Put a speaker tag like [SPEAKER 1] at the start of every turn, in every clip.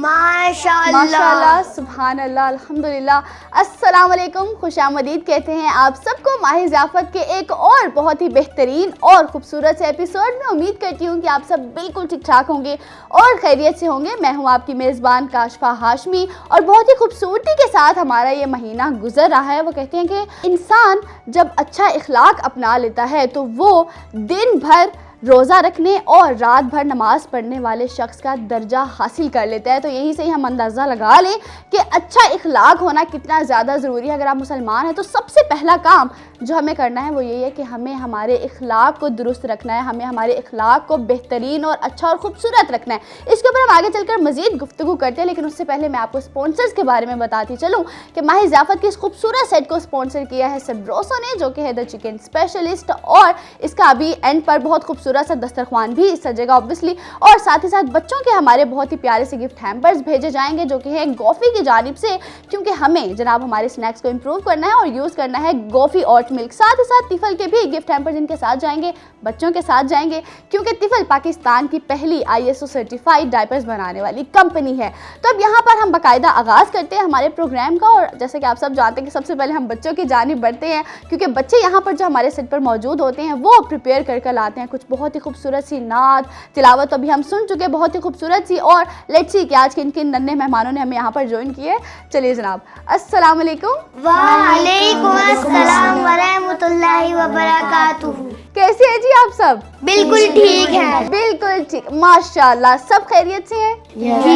[SPEAKER 1] माशाअल्लाह, सुभान अल्लाह, अल्हम्दुलिल्लाह। अस्सलाम वालेकुम, खुशामदीद कहते हैं आप सबको माह ज़ियाफ़त के एक और बहुत ही बेहतरीन और ख़ूबसूरत से एपिसोड में। उम्मीद करती हूँ कि आप सब बिल्कुल ठीक ठाक होंगे और खैरियत से होंगे। मैं हूँ आपकी मेज़बान काशफा हाशमी और बहुत ही खूबसूरती के साथ हमारा ये महीना गुजर रहा है। वो कहते हैं कि इंसान जब अच्छा इखलाक अपना लेता है तो वो दिन भर रोज़ा रखने और रात भर नमाज़ पढ़ने वाले शख्स का दर्जा हासिल कर लेता है। तो यहीं से ही हम अंदाज़ा लगा लें कि अच्छा इखलाक होना कितना ज़्यादा ज़रूरी है। अगर आप मुसलमान हैं तो सबसे पहला काम जो हमें करना है वो यही है कि हमें हमारे इखलाक को दुरुस्त रखना है, हमें हमारे इखलाक को बेहतरीन और अच्छा और ख़ूबसूरत रखना है। इसके ऊपर हम आगे चलकर मज़ीद गुफ्तगू करते हैं, लेकिन उससे पहले मैं आपको स्पॉन्सर्स के बारे में बताती चलूँ कि माह ज़ियाफ़त के इस खूबसूरत सेट को स्पॉन्सर किया है सबरोसो ने, जो कि है द चिकन स्पेशलिस्ट। और इसका अभी एंड पर बहुत खूबसूरत सा दस्तरखान भी सजेगा ऑब्वियसली, और साथ ही साथ बच्चों के हमारे बहुत ही प्यारे से गिफ्ट हैम्पर्स भेजे जाएंगे जो कि है गोफ़ी की जानिब से, क्योंकि हमें जनाब हमारे स्नैक्स को इम्प्रूव करना है और यूज़ करना है गोफ़ी ओट मिल्क। साथ ही साथ तिफल के भी गिफ्ट हैम्पर्स इनके साथ जाएंगे, बच्चों के साथ जाएंगे, क्योंकि तिफल पाकिस्तान की पहली ISO सर्टिफाइड डायपर्स बनाने वाली कंपनी है। तो अब यहाँ पर हम बाकायदा आगाज़ करते हैं हमारे प्रोग्राम का, और जैसे कि आप सब जानते हैं कि सबसे पहले हम बच्चों की जानिब बढ़ते हैं, क्योंकि बच्चे यहाँ पर जो हमारे सेट पर मौजूद होते हैं वो प्रिपेयर कर लाते हैं कुछ बहुत ही खूबसूरत सी नात तिलावत। अभी हम सुन चुके बहुत ही खूबसूरत सी, और लेट्स सी कि आज किन किन नन्हे मेहमानों ने हमें यहाँ पर ज्वाइन किए। चलिए जनाब, अस्सलाम वालेकुम।
[SPEAKER 2] वालेकुम अस्सलाम व रहमतुल्लाहि व बरकातुहू।
[SPEAKER 1] कैसे हैं जी आप सब?
[SPEAKER 2] बिल्कुल ठीक है।
[SPEAKER 1] बिल्कुल ठीक, माशाल्लाह। सब खैरियत से हैं?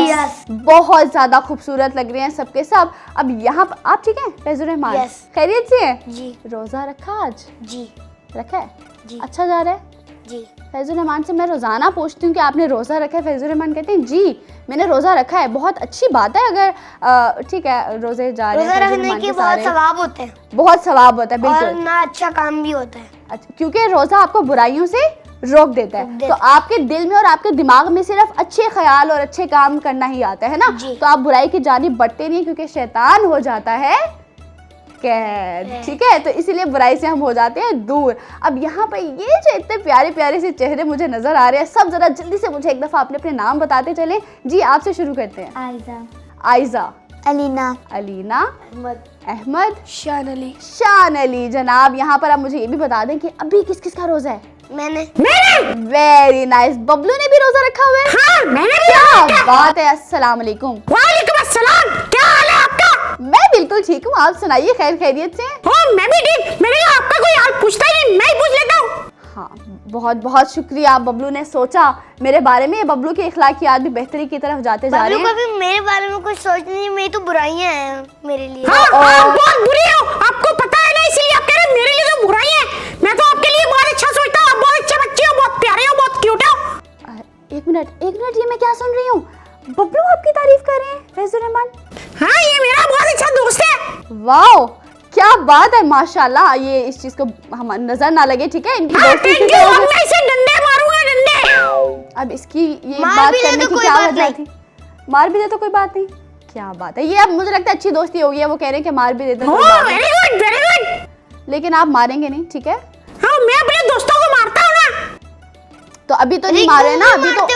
[SPEAKER 2] यस।
[SPEAKER 1] बहुत ज़्यादा खूबसूरत लग रहे हैं सबके सब। अब यहाँ पर आप ठीक हैं? फैजुर रहमान
[SPEAKER 2] यस।
[SPEAKER 1] खैरियत से हैं?
[SPEAKER 2] जी।
[SPEAKER 1] रोज़ा रखा आज?
[SPEAKER 2] जी।
[SPEAKER 1] रखा है?
[SPEAKER 2] जी।
[SPEAKER 1] अच्छा जा रहा है?
[SPEAKER 2] जी।
[SPEAKER 1] फैजुर रहमान से मैं रोज़ाना पूछती हूँ कि आपने रोज़ा रखा है? फैजुर रहमान कहते हैं जी मैंने रोज़ा रखा है। बहुत अच्छी बात है अगर ठीक है रोज़े जा रहे हैं।
[SPEAKER 2] रोज़ा रखने के बहुत सवाब होते हैं।
[SPEAKER 1] बहुत सवाब होता है, बिल्कुल।
[SPEAKER 2] और ना अच्छा काम भी होता है।
[SPEAKER 1] क्योंकि रोज़ा आपको बुराइयों से रोक देता है। तो आपके दिल में और आपके दिमाग में सिर्फ अच्छे ख्याल और अच्छे काम करना ही आता है ना, तो आप बुराई की जानिब बढ़ते नहीं, क्योंकि शैतान हो जाता है कैद। ठीक है, तो इसीलिए बुराई से हम हो जाते हैं दूर। अब यहाँ पर ये जो इतने प्यारे प्यारे से चेहरे मुझे नजर आ रहे हैं, सब जरा जल्दी से मुझे एक दफा अपने अपने नाम बताते चलें। जी आपसे शुरू करते हैं।
[SPEAKER 2] आयजा,
[SPEAKER 1] आयजा,
[SPEAKER 2] अलीना,
[SPEAKER 1] अलीना,
[SPEAKER 2] अहमद,
[SPEAKER 1] अहमद,
[SPEAKER 2] शान अली,
[SPEAKER 1] शान अली। जनाब यहाँ पर आप मुझे ये भी बता दें कि अभी किस किस का रोजा है?
[SPEAKER 2] मैंने।
[SPEAKER 1] Very nice. बबलू ने भी रोजा रखा हुआ है?
[SPEAKER 3] हाँ, मैंने भी।
[SPEAKER 1] क्या बात है। अस्सलाम वालेकुम।
[SPEAKER 3] वालेकुम अस्सलाम। क्या हाल है आपका?
[SPEAKER 1] मैं बिल्कुल ठीक हूँ, आप सुनाइए, खैर खैरियत से?
[SPEAKER 3] मैं भी ठीक। मैंने कहा आपका कोई हाल पूछता ही नहीं, मैं ही पूछ लेता हूँ।
[SPEAKER 1] हाँ, बहुत बहुत शुक्रिया। बबलू ने सोचा मेरे बारे में। बबलू की इखलाकियात भी बेहतरी की तरफ जाते जा रहे हैं।
[SPEAKER 2] बबलू कभी मेरे बारे में कुछ सोच नहीं, मेरी तो बुराइयां हैं मेरे लिए।
[SPEAKER 3] हाँ, आप बहुत बुरे हो, आपको पता है ना, इसीलिए आप कह रहे हैं मेरे लिए तो बुराई है। मैं तो आपके लिए बहुत अच्छा सोचता हूँ। आप बहुत अच्छे बच्चे हो, बहुत प्यारे हो, बहुत क्यूट हो।
[SPEAKER 1] एक मिनट, ये मैं क्या सुन रही हूँ? बबलू आपकी तारीफ कर रहे हैं फैजुर रहमान?
[SPEAKER 3] हाँ, ये मेरा बहुत अच्छा दोस्त है।
[SPEAKER 1] वाओ, क्या बात है, माशाल्लाह। ये इस चीज को हम नजर ना लगे, ठीक है? इनकी दोस्ती की
[SPEAKER 3] मैं इसे डंडे मारूंगा, डंडे।
[SPEAKER 1] अब इसकी ये बात करने की क्या वजह थी? मार भी दे तो कोई बात नहीं। क्या बात है, ये अब मुझे लगता है अच्छी दोस्ती होगी है। वो कह रहे हैं कि मार भी देते।
[SPEAKER 3] Very good, very good.
[SPEAKER 1] लेकिन आप मारेंगे नहीं, ठीक है?
[SPEAKER 3] हाँ, मैं अपने दोस्तों को मारता हूँ ना।
[SPEAKER 1] तो अभी तो नहीं मारे ना, अभी तो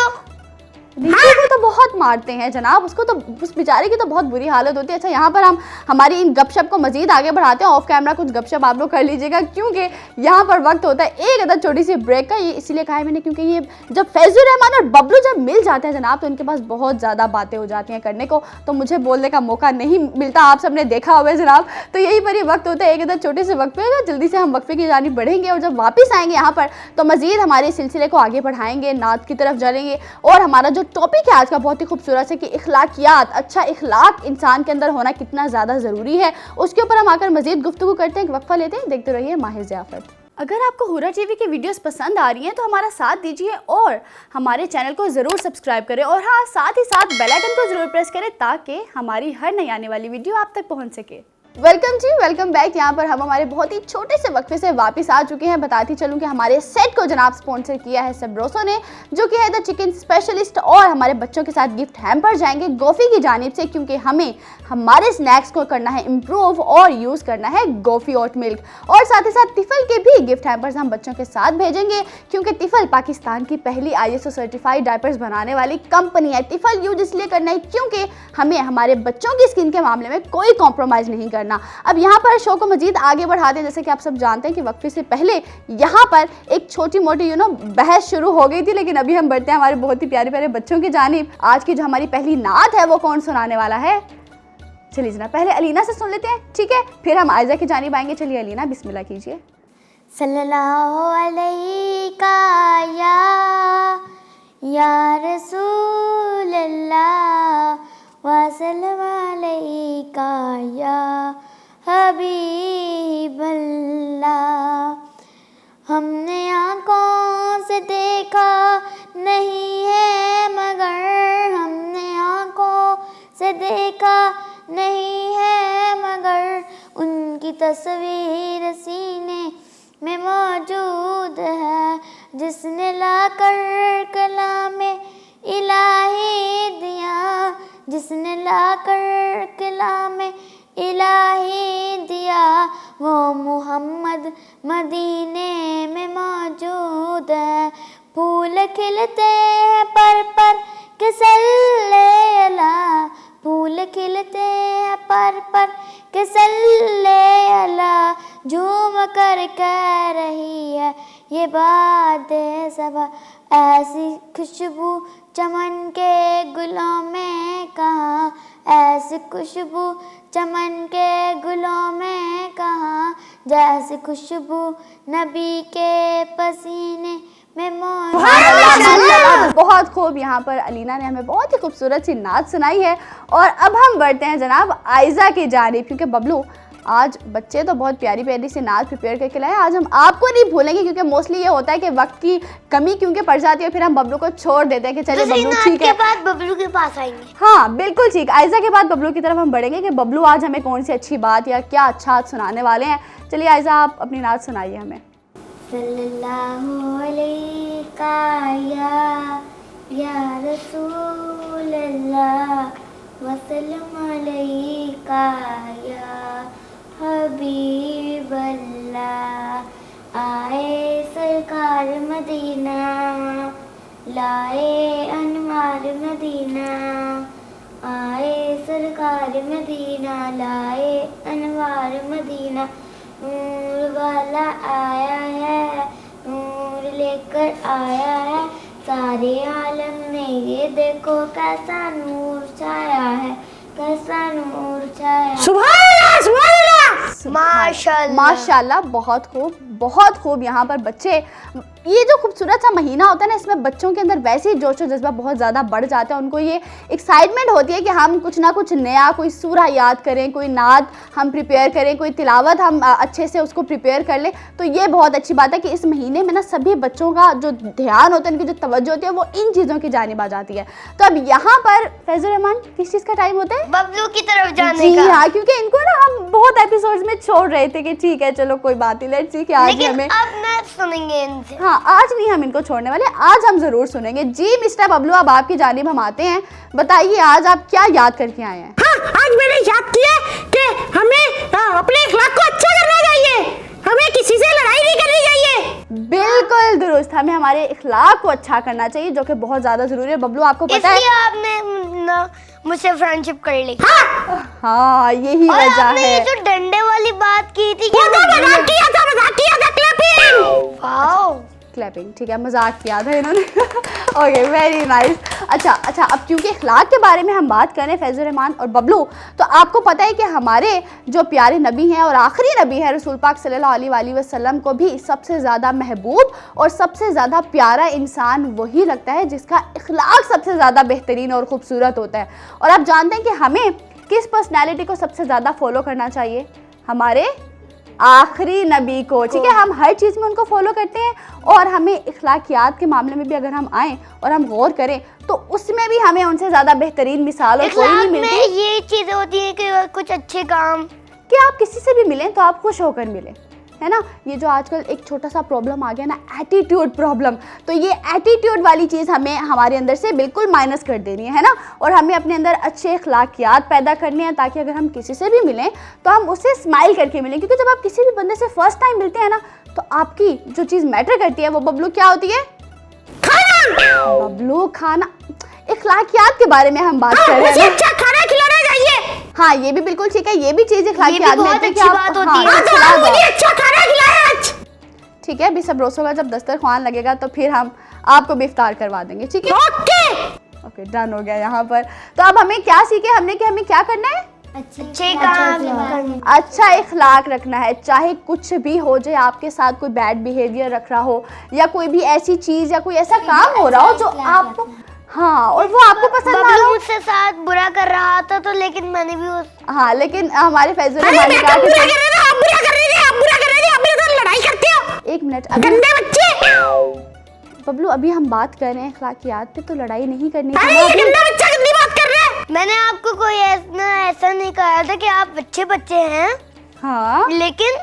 [SPEAKER 1] रिंकू को तो बहुत मारते हैं जनाब, उसको तो उस बेचारे की तो बहुत बुरी हालत होती है। अच्छा, यहाँ पर हम हमारी इन गपशप को मजीद आगे बढ़ाते हैं। ऑफ कैमरा कुछ गपशप आप लोग कर लीजिएगा, क्योंकि यहाँ पर वक्त होता है एक अदर छोटी सी ब्रेक का। ये इसलिए कहा है मैंने, क्योंकि ये जब फैजुर रहमान और बबलू जब मिल जाते हैं जनाब, तो उनके पास बहुत ज़्यादा बातें हो जाती हैं करने को, तो मुझे बोलने का मौका नहीं मिलता। आप सबने देखा हुआ है जनाब। तो यही पर ही वक्त होता है एक अदर छोटे से वक्त पे। जल्दी से हम वक्फे की जानिब बढ़ेंगे, और जब वापस आएंगे यहाँ पर तो मजीद हमारे सिलसिले को आगे बढ़ाएंगे, नात की तरफ जाएंगे, और हमारा जो टॉपिक है आज का बहुत ही खूबसूरत है कि इखलाकियात, अच्छा इखलाक इंसान के अंदर होना कितना ज़्यादा ज़रूरी है। उसके ऊपर हम आकर मज़ीद गुफ्तगू करते हैं, एक वक्फा लेते हैं, देखते रहिए माहिर ज़ियाफ़त। अगर आपको हुरा टीवी की वीडियोस पसंद आ रही हैं तो हमारा साथ दीजिए और हमारे चैनल को ज़रूर सब्सक्राइब करें, और हाँ, साथ ही साथ बेल आइकन को ज़रूर प्रेस करें ताकि हमारी हर नई आने वाली वीडियो आप तक पहुंच सके। वेलकम जी, वेलकम बैक। यहाँ पर हम हमारे बहुत ही छोटे से वक्फे से वापस आ चुके हैं। बताती चलूँ कि हमारे सेट को जनाब स्पॉन्सर किया है सबरोसो ने, जो कि है द चिकन स्पेशलिस्ट, और हमारे बच्चों के साथ गिफ्ट हैम्पर जाएंगे गोफ़ी की जानिब से, क्योंकि हमें हमारे स्नैक्स को करना है इम्प्रूव और यूज़ करना है गोफ़ी ओट मिल्क। और साथ ही साथ तिफल के भी गिफ्ट हैम्पर्स हम बच्चों के साथ भेजेंगे, क्योंकि तिफल पाकिस्तान की पहली ISO सर्टिफाइड डायपर्स बनाने वाली कंपनी है। तिफल यूज इसलिए करना है क्योंकि हमें हमारे बच्चों की स्किन के मामले में कोई कॉम्प्रोमाइज़ नहीं करना। अब यहाँ पर शो को मजीद आगे बढ़ाते हैं, जैसे कि आप सब जानते हैं कि वक्फे से पहले यहाँ पर एक छोटी मोटी बहस शुरू हो गई थी, लेकिन अभी हम बढ़ते हैं हमारे बहुत ही प्यारे प्यारे बच्चों की जानिब। आज की जो हमारी पहली नात है वो कौन सुनाने वाला है? चलिए जनाब, पहले अलीना से सुन लेते हैं, ठीक है, फिर हम आयजा की जानिब आएंगे। चलिए अलीना, बिस्मिल्लाह कीजिए।
[SPEAKER 2] सल्लल्लाहु अलैका या रसूल अल्लाह व सल्लल्लाहु अलैका या हबीब अल्लाह। हमने आँखों से देखा नहीं है मगर, हमने आँखों से देखा नहीं है मगर, उनकी तस्वीर सीने में मौजूद है, जिसने लाकर कलामे इलाही दिया, जिसने लाकर कलामे इलाही दिया, वो मुहम्मद मदीने में मौजूद है। फूल खिलते हैं पर के सल्ले अला, फूल खिलते हैं पर के सल्ले अला, झूम कर कह रही है ये बात है सबा, ऐसी खुशबू चमन के गुलों में कहाँ, ऐसी खुशबू चमन के गुलों में कहाँ, जैसी खुशबू नबी के पसीने में मौजूद।
[SPEAKER 1] बहुत खूब, यहाँ पर अलीना ने हमें बहुत ही खूबसूरत सी नात सुनाई है। और अब हम बढ़ते हैं जनाब आयजा की जानिब, क्योंकि बबलू आज बच्चे तो बहुत प्यारी प्यारी सी नात प्रिपेयर करके लाए, आज हम आपको नहीं भूलेंगे, क्योंकि मोस्टली ये होता है कि वक्त की कमी क्योंकि पड़ जाती है, फिर हम बबलू को छोड़ देते हैं कि चलिए बबलू ठीक है,
[SPEAKER 2] बाद बबलू के पास आएंगे।
[SPEAKER 1] हाँ बिल्कुल ठीक। आयजा के बाद बबलू की तरफ हम बढ़ेंगे कि बबलू आज हमें कौन सी अच्छी बात या क्या अच्छा आज सुनाने वाले हैं। चलिए आयजा, आप अपनी नात सुनाइए हमें।
[SPEAKER 2] सल्लल्लाहु अलैका या रसूल अल्लाह व सल्लल्लाहु अलैका या हबीब अल्लाह। आए सरकार मदीना, लाए अनवार मदीना, आए सरकार मदीना, लाए अनवार मदीना, नूर वाला आया है, नूर लेकर आया है, सारे आलम में ये देखो कैसा नूर छाया है, कैसा नूर छाया।
[SPEAKER 3] सुभान अल्लाह।
[SPEAKER 2] माशाल्लाह
[SPEAKER 1] माशाल्लाह, बहुत खूब बहुत खूब। यहाँ पर बच्चे, ये जो खूबसूरत सा महीना होता है ना, इसमें बच्चों के अंदर वैसे ही जोश और जज्बा बहुत ज़्यादा बढ़ जाता है। उनको ये एक्साइटमेंट होती है कि हम कुछ ना कुछ नया, कोई सूरा याद करें, कोई नात हम प्रिपेयर करें, कोई तिलावत हम अच्छे से उसको प्रिपेयर कर लें। तो ये बहुत अच्छी बात है कि इस महीने में ना सभी बच्चों का जो ध्यान होता है, उनकी जो तवज्जो होती है, वो इन चीज़ों की जानिब आ जाती है। तो अब यहाँ पर फैजुर रहमान किस चीज़ का टाइम होता है?
[SPEAKER 2] बबलू की तरफ जाने का।
[SPEAKER 1] हाँ, क्योंकि इनको ना हम बहुत एपिसोड्स में छोड़ रहे थे कि ठीक है चलो कोई बात नहीं, लेट्स सी कि आज
[SPEAKER 2] लेकिन
[SPEAKER 1] हमें,
[SPEAKER 2] अब मैं सुनेंगे इनसे।
[SPEAKER 1] हाँ आज नहीं हम इनको छोड़ने वाले, आज हम जरूर सुनेंगे। जी मिस्टर बबलू, अब आपकी जानिब हम आते हैं, बताइए आज आप क्या याद करके आए हैं?
[SPEAKER 3] हाँ, आज मैंने याद किया कि हमें अपने इखलाक को अच्छा करना चाहिए, हमें किसी से लड़ाई नहीं करनी चाहिए।
[SPEAKER 1] बिल्कुल दुरुस्त, हमें हमारे इखलाक को अच्छा करना चाहिए, जो कि बहुत ज्यादा जरूरी है। बबलू आपको पता है,
[SPEAKER 2] इसलिए आपने ना मुझसे फ्रेंडशिप कर ली।
[SPEAKER 1] हाँ यही
[SPEAKER 2] और
[SPEAKER 1] वजह
[SPEAKER 2] आपने ये
[SPEAKER 1] है।
[SPEAKER 2] जो डंडे वाली बात की थी
[SPEAKER 3] वो तो मजाक किया था क्लैपिंग।
[SPEAKER 2] वाओ,
[SPEAKER 1] क्लैपिंग, ठीक है, मजाक किया था इन्होंने। Okay, very nice. अच्छा, अब क्योंकि अखलाक के बारे में हम बात करें फैज़ुर रहमान और बबलू, तो आपको पता है कि हमारे जो प्यारे नबी हैं और आखिरी नबी हैं रसूल पाक सल्लल्लाहु अलैहि वसल्लम को भी सबसे ज़्यादा महबूब और सबसे ज़्यादा प्यारा इंसान वही लगता है जिसका अखलाक सबसे ज़्यादा बेहतरीन और ख़ूबसूरत होता है। और आप जानते हैं कि हमें किस पर्सनैलिटी को सबसे ज़्यादा फॉलो करना चाहिए? हमारे आखिरी नबी को, ठीक है। हम हर चीज़ में उनको फॉलो करते हैं और हमें इखलाकियात के मामले में भी अगर हम आएँ और हम गौर करें तो उसमें भी हमें उनसे ज़्यादा बेहतरीन मिसाल और कोई नहीं मिलती।
[SPEAKER 2] ये चीज़ें होती हैं कि कुछ अच्छे काम,
[SPEAKER 1] कि आप किसी से भी मिलें तो आप खुश होकर मिलें, है ना। ये जो आजकल एक छोटा सा प्रॉब्लम आ गया ना, एटीट्यूड प्रॉब्लम, तो ये एटीट्यूड वाली चीज़ हमें हमारे अंदर से बिल्कुल माइनस कर देनी है ना। और हमें अपने अंदर अच्छे अखलाकियात पैदा करने हैं ताकि अगर हम किसी से भी मिलें तो हम उससे स्माइल करके मिलें। क्योंकि जब आप किसी भी बंदे से फर्स्ट टाइम मिलते हैं ना तो आपकी जो चीज़ मैटर करती है वो बबलू क्या होती है? खाना। बबलू खाना, अखलाकियात के बारे में हम बात कर रहे हैं।
[SPEAKER 3] अच्छा खाना खिलाना चाहिए।
[SPEAKER 1] हाँ, ये भी बिल्कुल ठीक है, ये भी चीज़ अखलाकियात में
[SPEAKER 2] अच्छी बात होती है।
[SPEAKER 3] अच्छा खाना खिलाया आज।
[SPEAKER 1] ठीक है, अभी सब रोज़ों का जब दस्तरख्वान लगेगा तो फिर हम आपको भी इफ्तार करवा देंगे, ठीक है। ओके, डन हो गया यहाँ पर। तो अब हमें क्या सीखे हमने कि हमें क्या करना है?
[SPEAKER 2] अच्छे काम,
[SPEAKER 1] अच्छा इखलाक रखना है, चाहे कुछ भी हो जाए, आपके साथ कोई बैड बिहेवियर रख रहा हो या कोई भी ऐसी चीज़ या कोई ऐसा काम हो रहा हो जो आपको, हाँ, और वो आपको पसंद ना हो।
[SPEAKER 2] मुझसे साथ बुरा कर रहा था तो लेकिन मैंने भी
[SPEAKER 1] हाँ, लेकिन हमारे फैज़ुर रहमान
[SPEAKER 3] आप बुरा कर रहे थे, लड़ाई करते हो।
[SPEAKER 1] एक मिनट,
[SPEAKER 3] गंदे बच्चे।
[SPEAKER 1] बबलू अभी हम बात कर रहे हैं अखलाकियात पे, तो लड़ाई नहीं करनी
[SPEAKER 3] अरे ये गंदा बच्चा गंदी बात कर रहा है।
[SPEAKER 2] मैंने आपको कोई ऐसा नहीं कहा था कि आप अच्छे बच्चे हैं,
[SPEAKER 1] हाँ,
[SPEAKER 2] लेकिन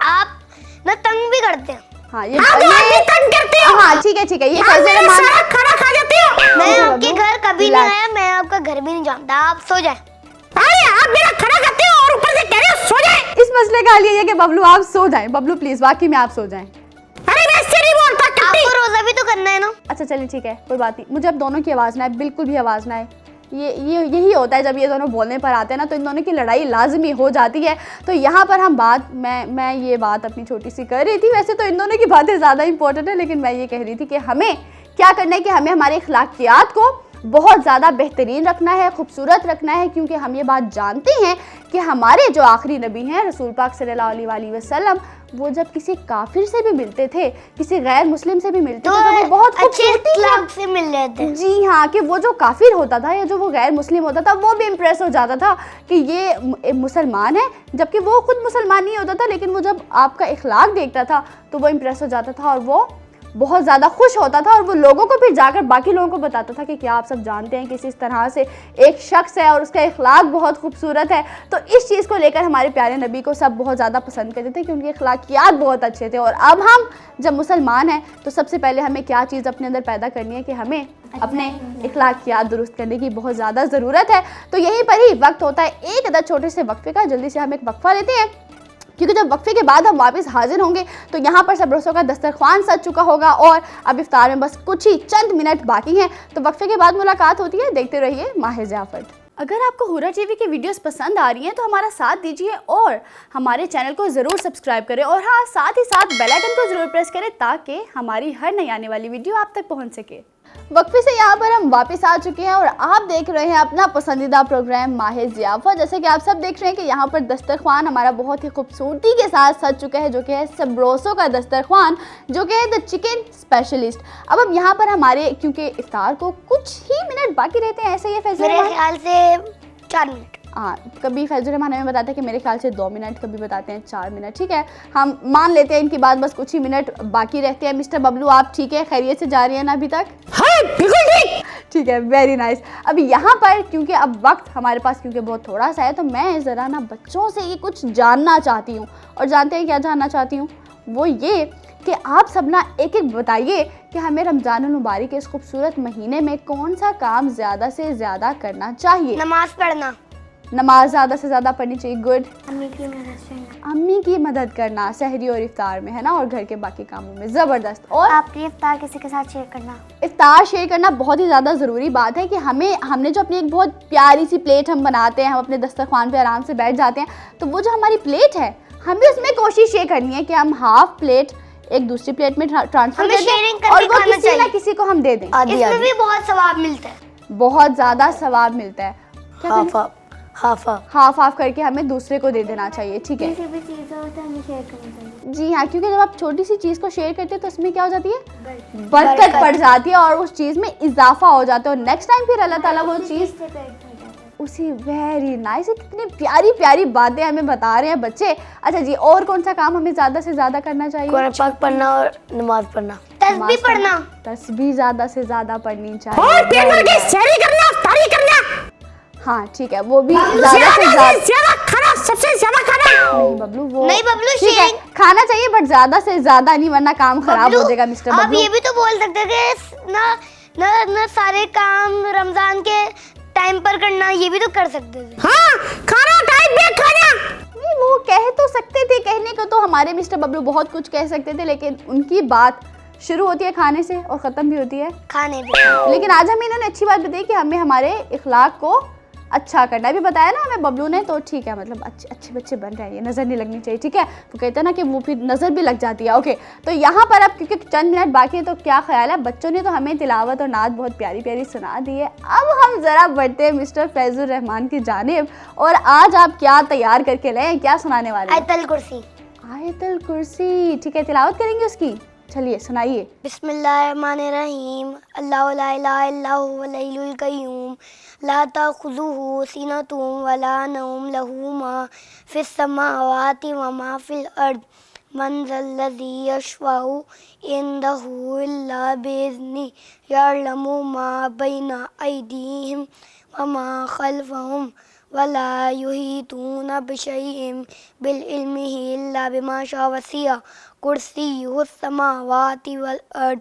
[SPEAKER 2] आप ना तंग भी करते हैं।
[SPEAKER 1] हाँ, ये
[SPEAKER 3] तंग करते हो।
[SPEAKER 1] हाँ, ठीक है, ये फैज़ुर रहमान
[SPEAKER 3] खाना खा जाते हो।
[SPEAKER 2] मैं आपके घर कभी नहीं आया, मैं आपका घर भी नहीं जानता, आप सो जाए।
[SPEAKER 3] अरे आप मेरा खाना खाते हो और ऊपर से कह रहे हो सो जाए।
[SPEAKER 1] इस मसले का हल ये है कि बबलू आप सो जाएं। बबलू प्लीज, वाकई में आप सो जाएं।
[SPEAKER 3] अरे मैं इससे नहीं बोलता,
[SPEAKER 2] आपको रोजा भी तो करना है ना।
[SPEAKER 1] अच्छा चलिए ठीक है, कोई बात नहीं, मुझे अब दोनों की आवाज़ ना आए, बिल्कुल भी आवाज़ ना आए। यही होता है जब ये दोनों बोलने पर आते हैं ना, तो इन दोनों की लड़ाई लाजमी हो जाती है। तो यहाँ पर हम बात, मैं ये बात अपनी छोटी सी कर रही थी, वैसे तो इन दोनों की बातें ज़्यादा इंपॉर्टेंट है, लेकिन मैं ये कह रही थी कि हमें क्या करना है कि हमें हमारे अखलाकियात को बहुत ज़्यादा बेहतरीन रखना है, खूबसूरत रखना है। क्योंकि हम ये बात जानते हैं कि हमारे जो आखिरी नबी हैं रसूल पाक सल्लल्लाहु अलैहि वसल्लम, वो जब किसी काफिर से भी मिलते थे, किसी गैर मुस्लिम से भी मिलते थे, तो वो बहुत
[SPEAKER 2] अच्छे अखलाक से मिल रहे थे।
[SPEAKER 1] जी हाँ, कि वो जो काफिर होता था या जो वो गैर मुस्लिम होता था वो भी इम्प्रेस हो जाता था कि ये मुसलमान है, जबकि वो खुद मुसलमान नहीं होता था, लेकिन वो जब आपका इखलाक देखता था तो वो इम्प्रेस हो जाता था और वो बहुत ज़्यादा खुश होता था। और वो लोगों को फिर जाकर बाकी लोगों को बताता था कि क्या आप सब जानते हैं किसी इस तरह से एक शख्स है और उसका इखलाक बहुत खूबसूरत है। तो इस चीज़ को लेकर हमारे प्यारे नबी को सब बहुत ज़्यादा पसंद करते थे कि उनके इखलाकियात बहुत अच्छे थे। और अब हम जब मुसलमान हैं तो सबसे पहले हमें क्या चीज़ अपने अंदर पैदा करनी है कि हमें अपने इखलाकियात दुरुस्त करने की बहुत ज़्यादा ज़रूरत है। तो यहीं पर ही वक्त होता है एक अदर छोटे से वक्फे का। जल्दी से हम एक वक्फा लेते हैं, क्योंकि जब वक्फे के बाद हम वापस हाजिर होंगे तो यहाँ पर सब रोज़ों का दस्तरख्वान सज चुका होगा और अब इफ्तार में बस कुछ ही चंद मिनट बाकी हैं। तो वक्फे के बाद मुलाकात होती है, देखते रहिए माहिर ज़ियाफ़त। अगर आपको हुर्रा टीवी की वीडियोस पसंद आ रही हैं तो हमारा साथ दीजिए और हमारे चैनल को ज़रूर सब्सक्राइब करें, और हाँ, साथ ही साथ बेल आइकन को ज़रूर प्रेस करें ताकि हमारी हर नई आने वाली वीडियो आप तक पहुँच सके। वक्फे से यहाँ पर हम वापस आ चुके हैं और आप देख रहे हैं अपना पसंदीदा प्रोग्राम माहिर ज़ियाफ़त। जैसे कि आप सब देख रहे हैं कि यहाँ पर दस्तरख्वान हमारा बहुत ही खूबसूरती के साथ सज चुका है, जो कि है सबरोसों का दस्तरख्वान, जो कि है द चिकन स्पेशलिस्ट। अब हम यहाँ पर हमारे, क्योंकि इफ्तार को कुछ ही मिनट बाकी रहते हैं, ऐसे ही फैज़ुर
[SPEAKER 2] मेरे ख्याल से 4 मिनट।
[SPEAKER 1] हाँ, कभी फैज़ुर रहमान हमें बताते हैं कि मेरे ख्याल से 2 मिनट, कभी बताते हैं 4 मिनट। ठीक है, हम मान लेते हैं इनकी बात, बस कुछ ही मिनट बाकी रहते हैं। मिस्टर बबलू आप ठीक है, खैरियत से जा रही है ना अभी तक?
[SPEAKER 3] हाँ बिल्कुल ठीक।
[SPEAKER 1] ठीक है, वेरी नाइस। अभी यहाँ पर क्योंकि अब वक्त हमारे पास क्योंकि बहुत थोड़ा सा है, तो मैं ज़रा ना बच्चों से ये कुछ जानना चाहती हूँ। और जानते हैं क्या जानना चाहती हूँ? वो ये कि आप सब ना एक एक बताइए कि हमें रमज़ानुल मुबारक के इस खूबसूरत महीने में कौन सा काम ज़्यादा से ज़्यादा करना चाहिए?
[SPEAKER 2] नमाज पढ़ना।
[SPEAKER 1] नमाज ज़्यादा से ज़्यादा पढ़नी चाहिए, गुड।
[SPEAKER 2] अम्मी
[SPEAKER 1] की मदद करना सहरी और इफ्तार में, है ना, और घर के बाकी कामों में, ज़बरदस्त। और
[SPEAKER 2] आपकी इफ्तार किसी के साथ शेयर करना।
[SPEAKER 1] इफ्तार शेयर करना बहुत ही ज़्यादा ज़रूरी बात है कि हमने जो अपनी एक बहुत प्यारी सी प्लेट हम बनाते हैं, हम अपने दस्तरख्वान पे आराम से बैठ जाते हैं, तो वो जो हमारी प्लेट है हमें उसमें कोशिश ये करनी है कि हम हाफ़ प्लेट एक दूसरी प्लेट में ट्रांसफर
[SPEAKER 2] हमें
[SPEAKER 1] कर
[SPEAKER 2] sharing
[SPEAKER 1] दें
[SPEAKER 2] करके
[SPEAKER 1] और वो
[SPEAKER 2] खाना
[SPEAKER 1] किसी ना
[SPEAKER 2] चाहिए।
[SPEAKER 1] किसी को हम दे दें।
[SPEAKER 2] इसमें भी बहुत सवाब मिलता है।
[SPEAKER 1] बहुत ज़्यादा सवाब मिलता है। क्या
[SPEAKER 4] हाफ हाफ
[SPEAKER 1] हाफ हाफ करके हमें दूसरे को दे देना चाहिए, ठीक है। जी हाँ, क्योंकि जब आप छोटी सी चीज़ को शेयर करते हैं तो उसमें क्या हो जाती है, बरकत पड़ जाती है और उस चीज़ में इजाफा हो जाता है और नेक्स्ट टाइम फिर अल्लाह ताला वो चीज़ उसी वेरी नाइस। कितनी प्यारी प्यारी बातें हमें बता रहे हैं बच्चे। अच्छा जी, और कौन सा काम हमें ज़्यादा से ज़्यादा करना चाहिए?
[SPEAKER 4] कुरान पाक पढ़ना और नमाज पढ़ना।
[SPEAKER 2] तस्बीह पढ़ना।
[SPEAKER 1] तस्बीह ज़्यादा से ज़्यादा पढ़नी
[SPEAKER 3] और
[SPEAKER 1] चाहिए।
[SPEAKER 3] पेट भर के सहरी करना, इफ्तारी करना,
[SPEAKER 1] हाँ ठीक है, वो भी ज़्यादा से
[SPEAKER 3] ज्यादा खाना, सबसे ज्यादा खाना।
[SPEAKER 1] नहीं बबलू, वो
[SPEAKER 2] नहीं बबलू,
[SPEAKER 1] ठीक है,
[SPEAKER 2] शेयरिंग
[SPEAKER 1] खाना चाहिए बट ज़्यादा से ज़्यादा नहीं, वरना काम खराब हो जाएगा मिस्टर
[SPEAKER 2] आप
[SPEAKER 1] बबलू।
[SPEAKER 2] ये भी तो बोल सकते थे ना सारे काम रमजान के टाइम पर करना, ये भी तो कर सकते थे।
[SPEAKER 3] हाँ, खाना टाइम पे खाना।
[SPEAKER 1] नहीं, वो कह तो सकते थे, कहने को तो हमारे मिस्टर बबलू बहुत कुछ कह सकते थे, लेकिन उनकी बात शुरू होती है खाने से और ख़त्म भी होती है
[SPEAKER 2] खाने भी।
[SPEAKER 1] लेकिन आज हमें इन्होंने अच्छी बात बताई कि हमें हमारे इखलाक को अच्छा करना भी बताया ना हमें बबलू ने, तो ठीक है, मतलब अच्छे बच्चे बन रहे हैं, ये नज़र नहीं लगनी चाहिए, ठीक है। तो कहते हैं ना कि वो फिर नज़र भी लग जाती है। ओके, तो यहाँ पर अब क्योंकि चंद मिनट बाकी है तो क्या ख्याल है, बच्चों ने तो हमें तिलावत और नात बहुत प्यारी प्यारी सुना दी है। अब हम ज़रा बढ़ते हैं मिस्टर फैजुर रहमान की जानिब, और आज आप क्या तैयार करके लाए, क्या सुनाने वाले हैं?
[SPEAKER 2] आयतल कुर्सी।
[SPEAKER 1] आयतल कुर्सी, ठीक है, तिलावत करेंगे उसकी, चलिए सुनाइए।
[SPEAKER 2] बिस्मिल्लाहिर्रहमानिर्रहीम। अल्लाहु ला इलाहा इल्ला हुवल हय्युल कय्यूम ला ताखुज़ुहु सिनतुम वला नौम लहू मा फिस समावाति व मा फिल अर्द मन ज़ल्लज़ी यशफ़अु इंदहु इल्ला बिइज़्निही यअलमु मा बैना अयदीहिम व मा खल्फ़हुम वला युहीतूना बिशैइन बिल इल्मिही इल्ला बिमा शाअ वसिअ कुर्सियुहु समावाति वल अर्द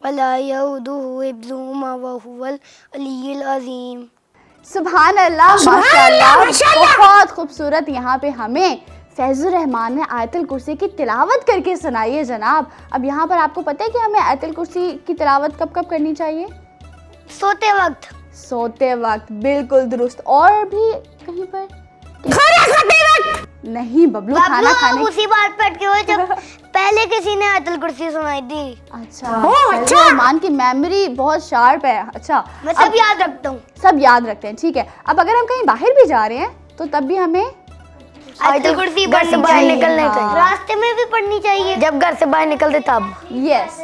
[SPEAKER 2] वला यऊदुहु हिफ्ज़ुहुमा व हुवल अलिय्युल अज़ीम।
[SPEAKER 1] सुभान अल्लाह, माशाअल्लाह, बहुत खूबसूरत। यहाँ पे हमें फैजुर रहमान ने आयतल कुर्सी की तिलावत करके सुनाई है जनाब। अब यहाँ पर आपको पता है कि हमें आयतल कुर्सी की तिलावत कब कब करनी चाहिए?
[SPEAKER 2] सोते वक्त।
[SPEAKER 1] सोते वक्त, बिल्कुल दुरुस्त। और भी कहीं पर?
[SPEAKER 3] खाना खाते वक्त
[SPEAKER 1] नहीं बबलू, खाना खाने।
[SPEAKER 2] उसी बात पे अटके हुए जब पहले किसी ने आयतल कुर्सी सुनाई थी।
[SPEAKER 1] अच्छा, फैजुर रहमान की मेमोरी बहुत शार्प है। अच्छा,
[SPEAKER 2] मैं सब याद रखता हूँ।
[SPEAKER 1] सब याद रखते हैं, ठीक है। अब अगर हम कहीं बाहर भी जा रहे हैं तो तब भी हमें
[SPEAKER 2] आयतल कुर्सी
[SPEAKER 4] घर से बाहर निकलने
[SPEAKER 1] हाँ।
[SPEAKER 4] चाहिए,
[SPEAKER 2] रास्ते में भी पढ़नी चाहिए।
[SPEAKER 4] जब घर से बाहर निकलते तब।
[SPEAKER 1] यस,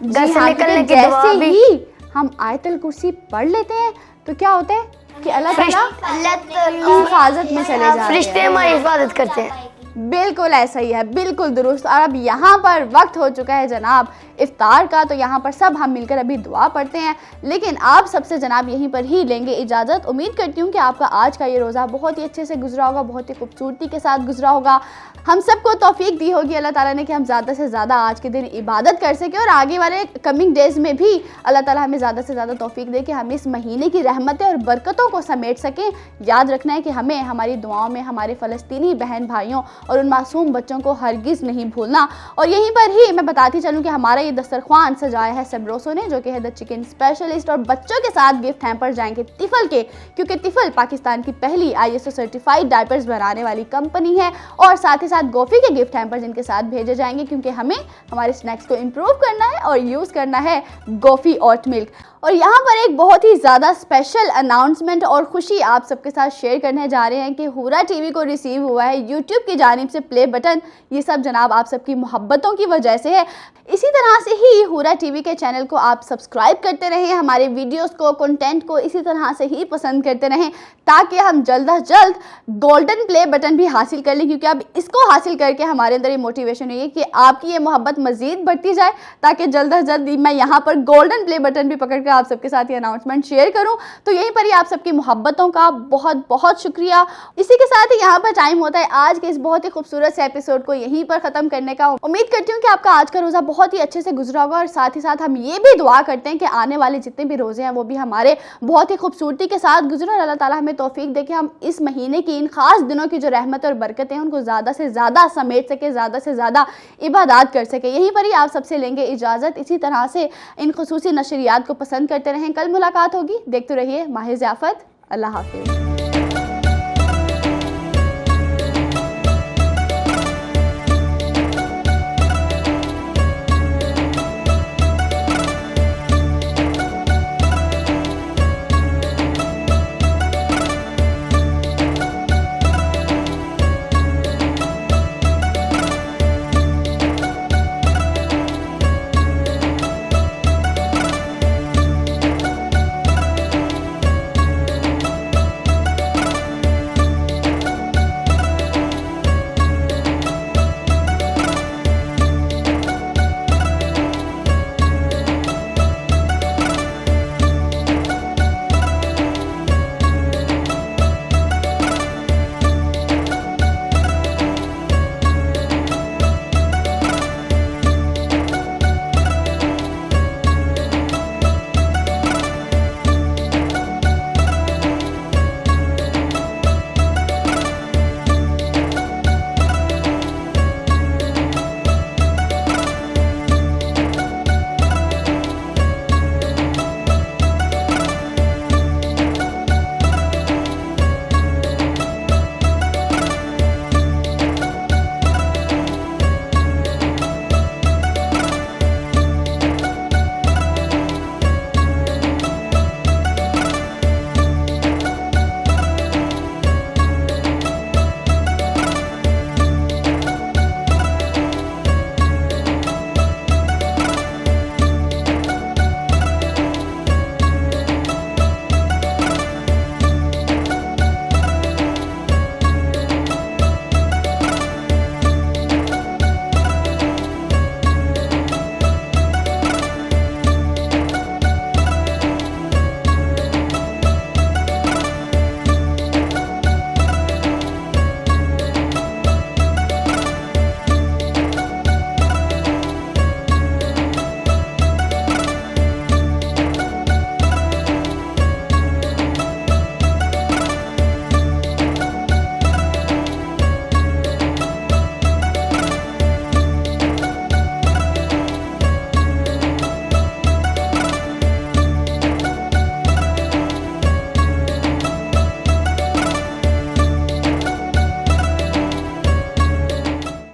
[SPEAKER 4] घर से निकलने के
[SPEAKER 1] जैसे
[SPEAKER 4] दुआ भी।
[SPEAKER 1] ही हम आयतल कुर्सी पढ़ लेते हैं तो क्या होता है कि अल्लाह ताला
[SPEAKER 2] अल्लाह
[SPEAKER 1] हिफाजत में चले जाते हैं।
[SPEAKER 4] फरिश्ते हमारी हिफाजत करते हैं।
[SPEAKER 1] बिल्कुल ऐसा ही है, बिल्कुल दुरुस्त। और अब यहाँ पर वक्त हो चुका है जनाब इफ्तार का, तो यहाँ पर सब हम मिलकर अभी दुआ पढ़ते हैं, लेकिन आप सबसे जनाब यहीं पर ही लेंगे इजाज़त। उम्मीद करती हूँ कि आपका आज का ये रोज़ा बहुत ही अच्छे से गुजरा होगा, बहुत ही खूबसूरती के साथ गुजरा होगा। हम सबको तौफीक दी होगी अल्लाह ताला ने कि हम ज़्यादा से ज़्यादा आज के दिन इबादत कर सकें और आगे वाले कमिंग डेज़ में भी अल्लाह ताला हमें ज़्यादा से ज़्यादा तौफीक दे कि हम इस महीने की रहमतें और बरकतों को समेट सकें। याद रखना है कि हमें हमारी दुआओं में हमारे फ़लस्तीनी बहन भाइयों और उन मासूम बच्चों को हरगिज़ नहीं भूलना। और यहीं पर ही मैं बताती चलूँ कि हमारा ये दस्तरख्वान सजाया है सबरोसो ने, जो कि है द चिकन स्पेशलिस्ट, और बच्चों के साथ गिफ्ट हैम्पर जाएंगे तिफल के, क्योंकि तिफल पाकिस्तान की पहली ISO सर्टिफाइड डायपर्स बनाने वाली कंपनी है। और साथ ही साथ गोफी के गिफ्ट हैम्पर जिनके साथ भेजे जाएंगे, क्योंकि हमें हमारे स्नैक्स को इम्प्रूव करना है और यूज़ करना है गोफी ओट मिल्क। और यहाँ पर एक बहुत ही ज़्यादा स्पेशल अनाउंसमेंट और खुशी आप सबके साथ शेयर करने जा रहे हैं कि हुरा टीवी को रिसीव हुआ है यूट्यूब की जानिब से प्ले बटन। ये सब जनाब आप सबकी मोहब्बतों की वजह से है। इसी तरह से ही हुरा टीवी के चैनल को आप सब्सक्राइब करते रहें, हमारे वीडियोस को, कंटेंट को इसी तरह से ही पसंद करते रहें, ताकि हम जल्द अज जल्द गोल्डन प्ले बटन भी हासिल कर लें। क्योंकि अब इसको हासिल करके हमारे अंदर ये मोटिवेशन हुई है कि आपकी ये मोहब्बत मज़ीद बढ़ती जाए, ताकि जल्द अज जल्द मैं यहाँ पर गोल्डन प्ले बटन भी पकड़ कर आप सबके साथ ये अनाउंसमेंट शेयर करूँ। तो यहीं पर ही आप सबकी मोहब्बतों का बहुत बहुत शुक्रिया। इसी के साथ ही यहाँ पर टाइम होता है आज के इस बहुत ही खूबसूरत से एपिसोड को यहीं पर ख़त्म करने का। उम्मीद करती हूँ कि आपका आज का रोज़ा बहुत ही अच्छे से गुजरा होगा, और साथ ही साथ हम ये भी दुआ करते हैं कि आने वाले जितने भी रोज़े हैं वो भी हमारे बहुत ही खूबसूरती के साथ गुजरे, और अल्लाह ताला हमें तौफीक दे कि हम इस महीने की इन खास दिनों की जो रहमत और बरकतें हैं उनको ज़्यादा से ज़्यादा समेट सके, ज़्यादा से ज़्यादा इबादत कर सके। यहीं पर ही आप सबसे लेंगे इजाज़त। इसी तरह से इन खुसूसी नशरियात को पसंद करते रहें। कल मुलाकात होगी, देखते रहिए माहिर ज़ियाफ़त। अल्लाह हाफ़िज़।